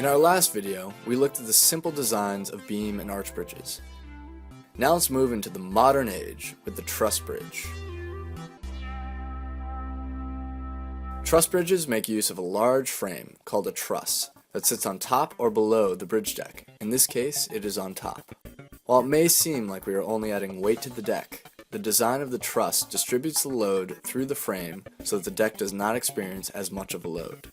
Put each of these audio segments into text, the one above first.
In our last video, we looked at the simple designs of beam and arch bridges. Now let's move into the modern age with the truss bridge. Truss bridges make use of a large frame called a truss that sits on top or below the bridge deck. In this case, it is on top. While it may seem like we are only adding weight to the deck, the design of the truss distributes the load through the frame so that the deck does not experience as much of a load.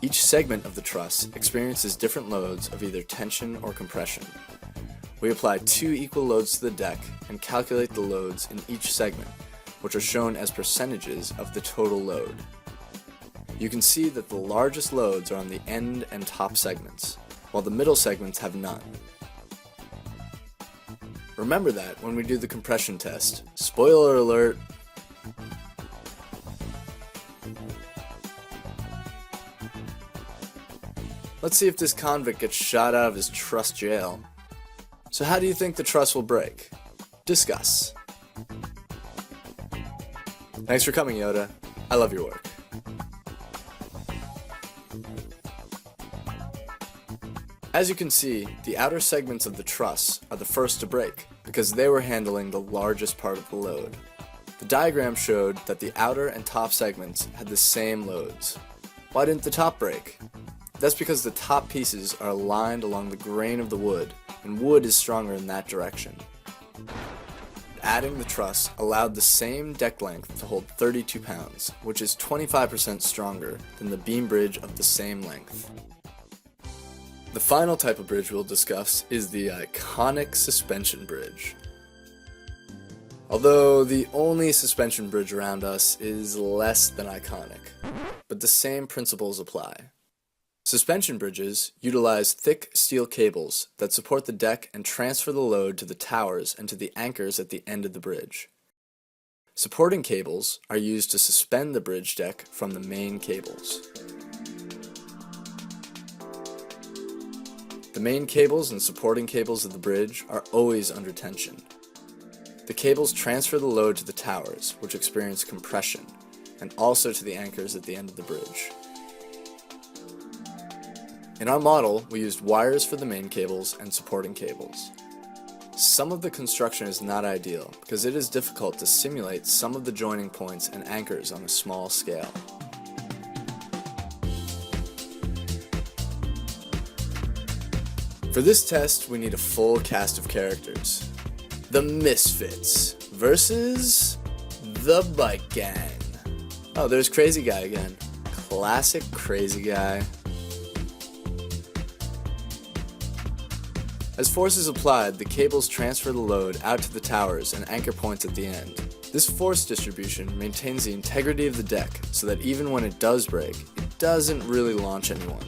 Each segment of the truss experiences different loads of either tension or compression. We apply 2 equal loads to the deck and calculate the loads in each segment, which are shown as percentages of the total load. You can see that the largest loads are on the end and top segments, while the middle segments have none. Remember that when we do the compression test. Spoiler alert! Let's see if this convict gets shot out of his truss jail. So how do you think the truss will break? Discuss. Thanks for coming, Yoda. I love your work. As you can see, the outer segments of the truss are the first to break because they were handling the largest part of the load. The diagram showed that the outer and top segments had the same loads. Why didn't the top break? That's because the top pieces are aligned along the grain of the wood, and wood is stronger in that direction. Adding the truss allowed the same deck length to hold 32 pounds, which is 25% stronger than the beam bridge of the same length. The final type of bridge we'll discuss is the iconic suspension bridge. Although the only suspension bridge around us is less than iconic, but the same principles apply. Suspension bridges utilize thick steel cables that support the deck and transfer the load to the towers and to the anchors at the end of the bridge. Supporting cables are used to suspend the bridge deck from the main cables. The main cables and supporting cables of the bridge are always under tension. The cables transfer the load to the towers, which experience compression, and also to the anchors at the end of the bridge. In our model, we used wires for the main cables and supporting cables. Some of the construction is not ideal because it is difficult to simulate some of the joining points and anchors on a small scale. For this test, we need a full cast of characters. The Misfits versus the Bike Gang. Oh, there's Crazy Guy again. Classic Crazy Guy. As force is applied, the cables transfer the load out to the towers and anchor points at the end. This force distribution maintains the integrity of the deck so that even when it does break, it doesn't really launch anyone.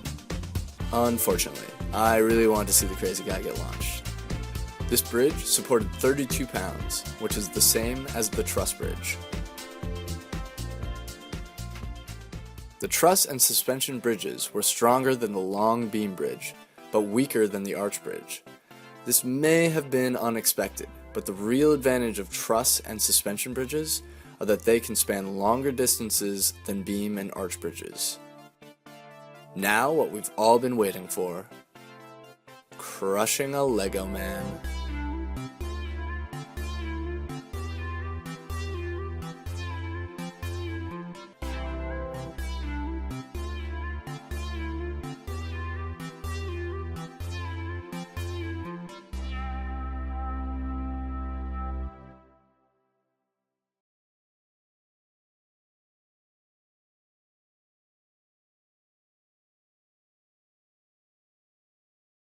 Unfortunately, I really want to see the Crazy Guy get launched. This bridge supported 32 pounds, which is the same as the truss bridge. The truss and suspension bridges were stronger than the long beam bridge, but weaker than the arch bridge. This may have been unexpected, but the real advantage of truss and suspension bridges are that they can span longer distances than beam and arch bridges. Now what we've all been waiting for: crushing a Lego man.